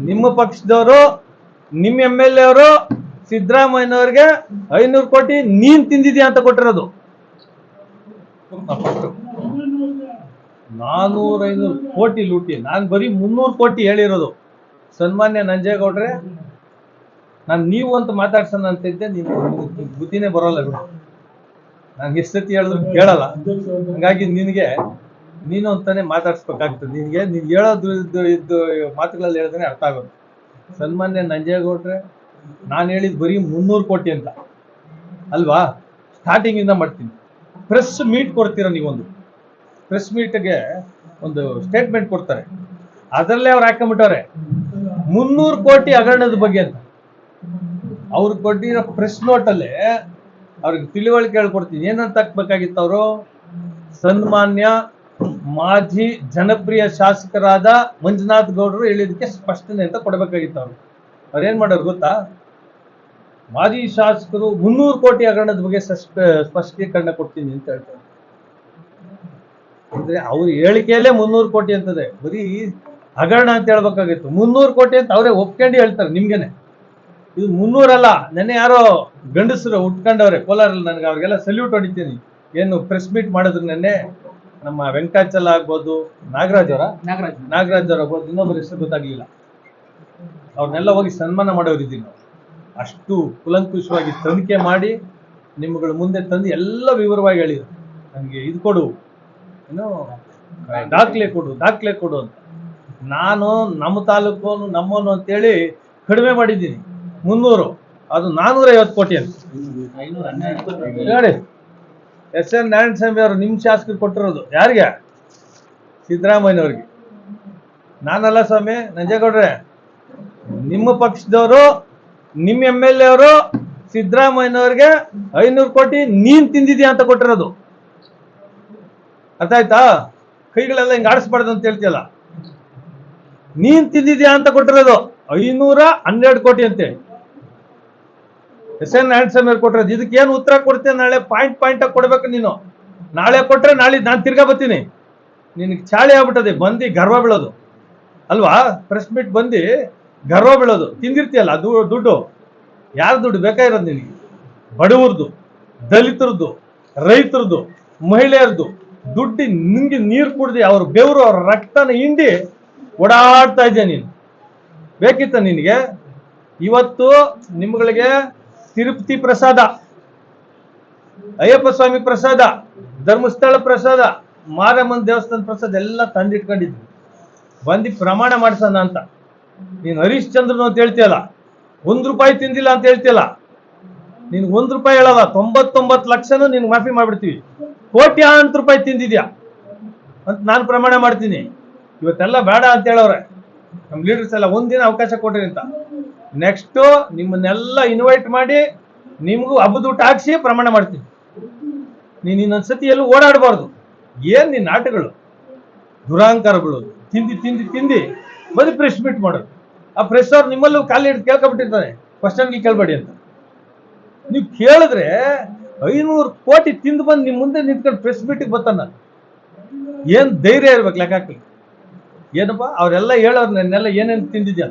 ನಿಮ್ಮ ಪಕ್ಷದವರು ನಿಮ್ಮ MLA ಅವರು ಸಿದ್ದರಾಮಯ್ಯನವ್ರಿಗೆ 500 ಕೋಟಿ ನೀನ್ ತಿಂದಿದ್ಯಾ ಅಂತ ಕೊಟ್ಟಿರೋದು. 400-500 ಕೋಟಿ ಲೂಟಿ. ನಾನು ಬರೀ 300 ಕೋಟಿ ಹೇಳಿರೋದು. ಸನ್ಮಾನ್ಯ ನಂಜೇಗೌಡ್ರೆ, ನಾನು ನೀವು ಅಂತ ಮಾತಾಡ್ಸೋಣ ಅಂತಿದ್ದೆ, ನೀನು ಬುದ್ಧಿನೇ ಬರೋಲ್ಲ ಬಿಡು. ನಂಗೆ ಎಷ್ಟು ಸತಿ ಹೇಳಿದ್ರು ಕೇಳಲ್ಲ. ಹಂಗಾಗಿ ನೀನು ಅಂತಾನೆ ಮಾತಾಡ್ಸ್ಬೇಕಾಗ್ತದೆ. ನೀನು ಹೇಳೋದು ಇದ್ದು ಮಾತುಗಳಲ್ಲಿ ಹೇಳಿದ್ರೆ ಅರ್ಥ ಆಗೋದು. ಸನ್ಮಾನ್ಯ ನಂಜೇಗೌಡ್ರೆ, ನಾನು ಹೇಳಿದ್ ಬರೀ 300 ಕೋಟಿ ಅಂತ ಅಲ್ವಾ? ಸ್ಟಾರ್ಟಿಂಗ್ ಇಂದ ಮಾಡ್ತೀನಿ. ಪ್ರೆಸ್ ಮೀಟ್ ಕೊಡ್ತೀರ ನೀವೊಂದು, ಪ್ರೆಸ್ ಮೀಟ್ಗೆ ಒಂದು ಸ್ಟೇಟ್ಮೆಂಟ್ ಕೊಡ್ತಾರೆ, ಅದರಲ್ಲೇ ಅವ್ರು ಹಾಕೊಂಡ್ಬಿಟ್ಟವ್ರೆ 300 ಕೋಟಿ ಹಗರಣದ ಬಗ್ಗೆ ಅಂತ. ಅವ್ರು ಕೊಟ್ಟಿರೋ ಪ್ರೆಸ್ ನೋಟಲ್ಲೇ ಅವ್ರಿಗೆ ತಿಳಿವಳಿಕೆ ಹೇಳ್ಕೊಡ್ತೀನಿ. ಏನಂತ ಹಾಕ್ಬೇಕಾಗಿತ್ತು ಅವರು? ಸನ್ಮಾನ್ಯ ಮಾಜಿ ಜನಪ್ರಿಯ ಶಾಸಕರಾದ ಮಂಜುನಾಥ್ ಗೌಡರು ಹೇಳಿದಕ್ಕೆ ಸ್ಪಷ್ಟನೆ ಅಂತ ಕೊಡಬೇಕಾಗಿತ್ತು. ಅವ್ರೇನ್ ಮಾಡೋರು ಗೊತ್ತಾ? ಮಾಜಿ ಶಾಸಕರು 300 ಕೋಟಿ ಹಗರಣದ ಬಗ್ಗೆ ಸ್ಪಷ್ಟೀಕರಣ ಕೊಡ್ತೀನಿ ಅಂತ ಹೇಳ್ತಾರೆ. ಅಂದ್ರೆ ಅವ್ರ ಹೇಳಿಕೆಯಲ್ಲೇ 300 ಕೋಟಿ ಅಂತದೆ, ಬರೀ ಹಗರಣ ಅಂತ ಹೇಳ್ಬೇಕಾಗಿತ್ತು. 300 ಕೋಟಿ ಅಂತ ಅವರೇ ಒಪ್ಕೊಂಡು ಹೇಳ್ತಾರೆ ನಿಮ್ಗೆನೆ. ಇದು 300 ಅಲ್ಲ. ನೆನ್ನೆ ಯಾರೋ ಗಂಡಸರು ಉಟ್ಕೊಂಡವ್ರೆ ಕೋಲಾರಲ್ಲಿ, ನನಗೆ ಅವ್ರಿಗೆಲ್ಲ ಸಲ್ಯೂಟ್ ಹೊಡಿತೀನಿ. ಏನು ಪ್ರೆಸ್ ಮೀಟ್ ಮಾಡಿದ್ರು ನೆನ್ನೆ, ನಮ್ಮ ವೆಂಕಟಾಚಲ ಆಗ್ಬೋದು, ನಾಗರಾಜ್ ಅವರ ಆಗ್ಬೋದು, ಇನ್ನೊಬ್ಬರ ಹೆಸರು ಗೊತ್ತಾಗ್ಲಿಲ್ಲ. ಅವ್ರನ್ನೆಲ್ಲ ಹೋಗಿ ಸನ್ಮಾನ ಮಾಡೋರಿದ್ದೀವಿ ನಾವು. ಅಷ್ಟು ಕುಲಂಕುಷವಾಗಿ ತನಿಖೆ ಮಾಡಿ ನಿಮ್ಮಗಳ ಮುಂದೆ ತಂದು ಎಲ್ಲ ವಿವರವಾಗಿ ಹೇಳಿದ್ರು. ನನಗೆ ಇದು ಕೊಡು, ಏನು ದಾಖಲೆ ಕೊಡು ಅಂತ. ನಾನು ನಮ್ಮ ತಾಲೂಕು ನಮ್ಮನು ಅಂತೇಳಿ ಕಡಿಮೆ ಮಾಡಿದ್ದೀನಿ 300, ಅದು 450 ಕೋಟಿ ಅಂತ ನೋಡಿ. SN ನಾರಾಯಣಸ್ವಾಮಿ ಅವರು ನಿಮ್ಮ ಶಾಸಕರು ಕೊಟ್ಟಿರೋದು ಯಾರಿಗೆ? ಸಿದ್ದರಾಮಯ್ಯನವ್ರಿಗೆ. ನಾನಲ್ಲ ಸ್ವಾಮಿ ನಂಜೇಗೌಡ್ರೆ, ನಿಮ್ಮ ಪಕ್ಷದವರು ನಿಮ್ಮ MLA ಅವರು ಸಿದ್ದರಾಮಯ್ಯನವ್ರಿಗೆ 500 ಕೋಟಿ ನೀನ್ ತಿಂದಿದ್ಯಾ ಅಂತ ಕೊಟ್ಟಿರೋದು. ಅರ್ಥ ಆಯ್ತಾ? ಕೈಗಳೆಲ್ಲ ಹಿಂಗೆ ಆಡಿಸ್ಬಾರ್ದು ಅಂತ ಹೇಳ್ತಿಯಲ್ಲ, ನೀನ್ ತಿಂದಿದ್ಯಾ ಅಂತ ಕೊಟ್ಟಿರೋದು 512 ಕೋಟಿ ಅಂತೆ. SN ನಾರಾಯಣಸ್ವಾಮಿ ಅವ್ರು ಕೊಟ್ಟಿರೋದು. ಇದಕ್ಕೆ ಏನು ಉತ್ತರ ಕೊಡ್ತೇನೆ? ನಾಳೆ ಪಾಯಿಂಟ್ ಆಗಿ ಕೊಡ್ಬೇಕು ನೀನು. ನಾಳೆ ಕೊಟ್ರೆ ನಾಳೆ ನಾನು ತಿರ್ಗಾ ಬರ್ತೀನಿ. ನಿನಗೆ ಚಾಳಿ ಆಗ್ಬಿಟ್ಟದೆ, ಬಂದು ಗರ್ವ ಬೀಳೋದು ಅಲ್ವಾ? ಪ್ರೆಸ್ ಮೀಟ್ ಬಂದು ಗರ್ವ ಬೀಳೋದು. ತಿಂದಿರ್ತೀಯಲ್ಲ ದುಡ್ಡು. ಯಾರ ದುಡ್ಡು ಬೇಕಾಗಿರೋದು ನಿನಗೆ? ಬಡವರದು, ದಲಿತರದ್ದು, ರೈತರದ್ದು, ಮಹಿಳೆಯರದು ದುಡ್ಡು ನಿಂಗೆ ನೀರು ಕುಡ್ದು ಅವ್ರ ಬೆವರು ಅವ್ರ ರಕ್ತನ ಹಿಂಡಿ ಓಡಾಡ್ತಾ ಇದ್ಯಾ ನೀನು. ಬೇಕಿತ್ತ ನಿನಗೆ? ಇವತ್ತು ನಿಮ್ಗಳಿಗೆ ತಿರುಪತಿ ಪ್ರಸಾದ, ಅಯ್ಯಪ್ಪ ಸ್ವಾಮಿ ಪ್ರಸಾದ, ಧರ್ಮಸ್ಥಳ ಪ್ರಸಾದ, ಮಾರಮ್ಮನ ದೇವಸ್ಥಾನ ಪ್ರಸಾದ ಎಲ್ಲ ತಂದಿಟ್ಕೊಂಡಿದ್ವಿ. ಬಂದು ಪ್ರಮಾಣ ಮಾಡ್ಸೋಣ ಅಂತ. ನೀನು ಹರೀಶ್ ಚಂದ್ರನು ಅಂತ ಹೇಳ್ತೀಯಲ್ಲ, 1 ರೂಪಾಯಿ ತಿಂದಿಲ್ಲ ಅಂತ ಹೇಳ್ತೀಯಲ್ಲ. ನೀನು 1 ರೂಪಾಯಿ ಹೇಳಲ್ಲ, 99 ಲಕ್ಷನೂ ನೀನು ಮಾಫಿ ಮಾಡ್ಬಿಡ್ತೀವಿ. ಕೋಟ್ಯಾಂತರ ರೂಪಾಯಿ ತಿಂದಿದ್ಯಾ ಅಂತ ನಾನು ಪ್ರಮಾಣ ಮಾಡ್ತೀನಿ. ಇವತ್ತೆಲ್ಲ ಬೇಡ ಅಂತ ಹೇಳವ್ರೆ ನಮ್ಮ ಲೀಡರ್ಸ್ ಎಲ್ಲ. ಒಂದಿನ ಅವಕಾಶ ಕೊಡ್ರಿ ಅಂತ. ನೆಕ್ಸ್ಟ್ ನಿಮ್ಮನ್ನೆಲ್ಲ ಇನ್ವೈಟ್ ಮಾಡಿ ನಿಮಗೂ ಹಬ್ಬದ ಊಟ ಹಾಕ್ಸಿ ಪ್ರಮಾಣ ಮಾಡ್ತೀನಿ. ನೀನು ಇನ್ನೊಂದ್ಸತಿ ಎಲ್ಲೂ ಓಡಾಡಬಾರ್ದು. ಏನ್ ನಿನ್ನ ಆಟಗಳು, ದುರಾಂಕಾರ ಬೀಳೋದು, ತಿಂದಿ ಬರೀ ಪ್ರೆಸ್ ಮೀಟ್ ಮಾಡೋದು. ಆ ಪ್ರೆಸ್ ಅವ್ರು ನಿಮ್ಮಲ್ಲೂ ಕಾಲಿ ಹಿಡಿದು ಕೇಳ್ಕೊಬಿಟ್ಟಿರ್ತಾರೆ, ಕ್ವಶನ್ಗೆ ಕೇಳ್ಬೇಡಿ ಅಂತ. ನೀವು ಕೇಳಿದ್ರೆ 500 ಕೋಟಿ ತಿಂದು ಬಂದು ನಿಮ್ಮ ಮುಂದೆ ನಿಂತ್ಕೊಂಡು ಪ್ರೆಸ್ ಮೀಟಿಗೆ ಬರ್ತಾನ. ಏನ್ ಧೈರ್ಯ ಇರ್ಬೇಕು ಲೆಕ್ಕ ಹಾಕಿ. ಏನಪ್ಪಾ ಅವರೆಲ್ಲ ಹೇಳೋರು, ನನ್ನೆಲ್ಲ ಏನೇನು ತಿಂದಿದ್ಯಾ